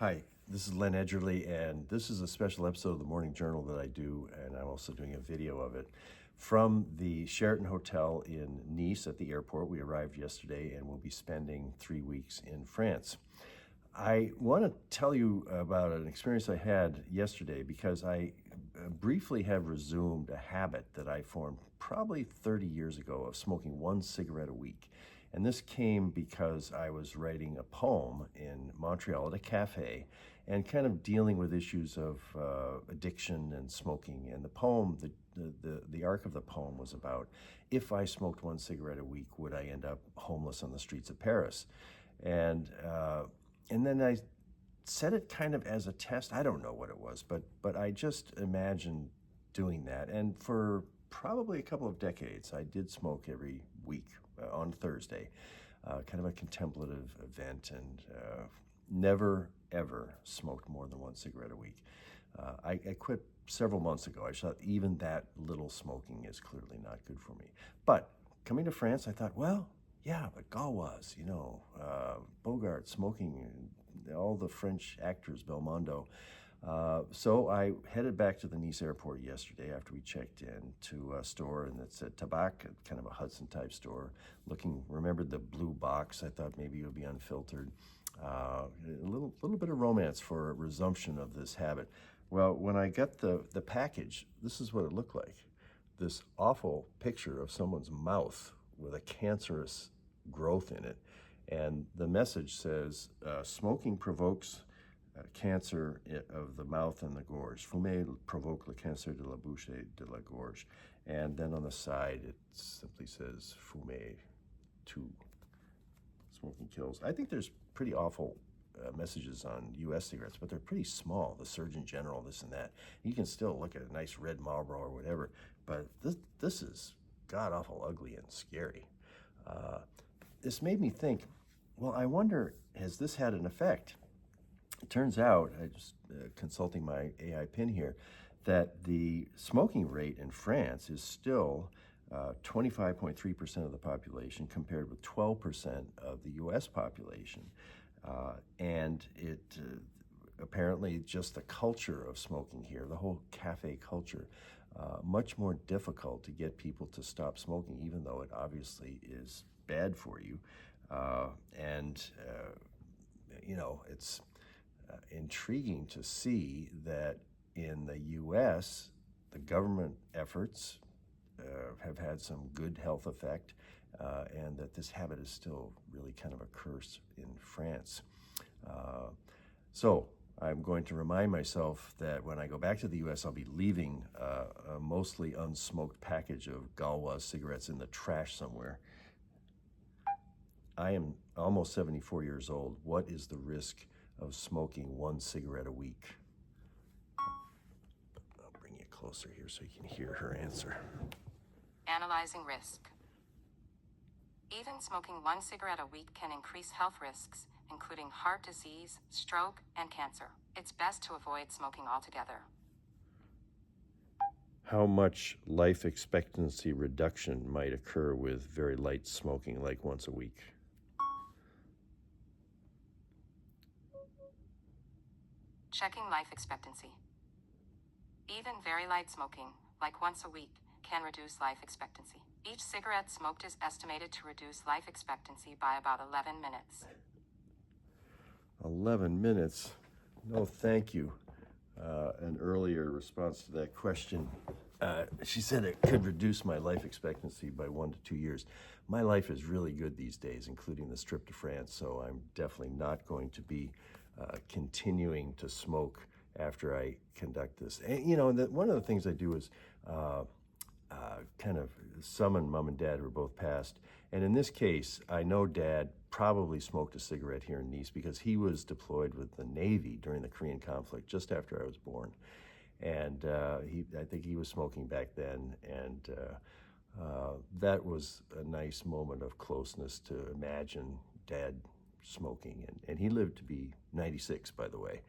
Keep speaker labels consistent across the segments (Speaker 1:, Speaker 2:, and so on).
Speaker 1: Hi, this is Len Edgerly, and this is a special episode of the Morning Journal that I do, and I'm also doing a video of it from the Sheraton Hotel in Nice at the airport. We arrived yesterday, and we'll be spending 3 weeks in France. I want to tell you about an experience I had yesterday because I briefly have resumed a habit that I formed probably 30 years ago of smoking one cigarette a week. And this came because I was writing a poem in Montreal at a cafe and kind of dealing with issues of addiction and smoking. And the poem, the arc of the poem was about, if I smoked one cigarette a week, would I end up homeless on the streets of Paris? And then I said it kind of as a test. I don't know what it was, but I just imagined doing that. And for probably a couple of decades, I did smoke every week on Thursday, kind of a contemplative event, and never, ever smoked more than one cigarette a week. I quit several months ago. I thought even that little smoking is clearly not good for me. But coming to France, I thought, well, yeah, but Gauloises, Bogart smoking, and all the French actors, Belmondo. So I headed back to the Nice airport yesterday after we checked in to a store, and it said Tabac, kind of a Hudson-type store. Remembered the blue box. I thought maybe it would be unfiltered. A little bit of romance for a resumption of this habit. Well, when I got the package, this is what it looked like. This awful picture of someone's mouth with a cancerous growth in it. And the message says, smoking provokes cancer of the mouth and the gorge. Fumer provoque le cancer de la bouche et de la gorge. And then on the side, it simply says, fumer too. Smoking kills. I think there's pretty awful messages on U.S. cigarettes, but they're pretty small. The Surgeon General, this and that. You can still look at a nice red Marlboro or whatever, but this is god-awful ugly and scary. This made me think, well, I wonder, has this had an effect? It turns out, I just consulting my AI pin here, that the smoking rate in France is still 25.3% of the population compared with 12% of the U.S. population. And it apparently just the culture of smoking here, the whole cafe culture, much more difficult to get people to stop smoking, even though it obviously is bad for you. It's intriguing to see that in the U.S., the government efforts have had some good health effect, and that this habit is still really kind of a curse in France. So I'm going to remind myself that when I go back to the U.S., I'll be leaving a mostly unsmoked package of Gauloises cigarettes in the trash somewhere. I am almost 74 years old. What is the risk of smoking one cigarette a week? I'll bring you closer here so you can hear her answer.
Speaker 2: Analyzing risk. Even smoking one cigarette a week can increase health risks, including heart disease, stroke, and cancer. It's best to avoid smoking altogether.
Speaker 1: How much life expectancy reduction might occur with very light smoking, like once a week?
Speaker 2: Checking life expectancy. Even very light smoking, like once a week, can reduce life expectancy. Each cigarette smoked is estimated to reduce life expectancy by about 11 minutes.
Speaker 1: 11 minutes? No, thank you. An earlier response to that question, she said it could reduce my life expectancy by 1 to 2 years. My life is really good these days, including this trip to France, so I'm definitely not going to be continuing to smoke after I conduct this. And, one of the things I do is kind of summon mom and dad, who are both passed. And in this case, I know Dad probably smoked a cigarette here in Nice because he was deployed with the Navy during the Korean conflict just after I was born. And I think he was smoking back then. And that was a nice moment of closeness to imagine Dad smoking. And he lived to be 96, by the way,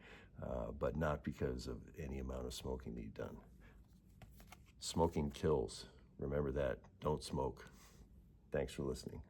Speaker 1: but not because of any amount of smoking that he'd done. Smoking kills. Remember that. Don't smoke. Thanks for listening.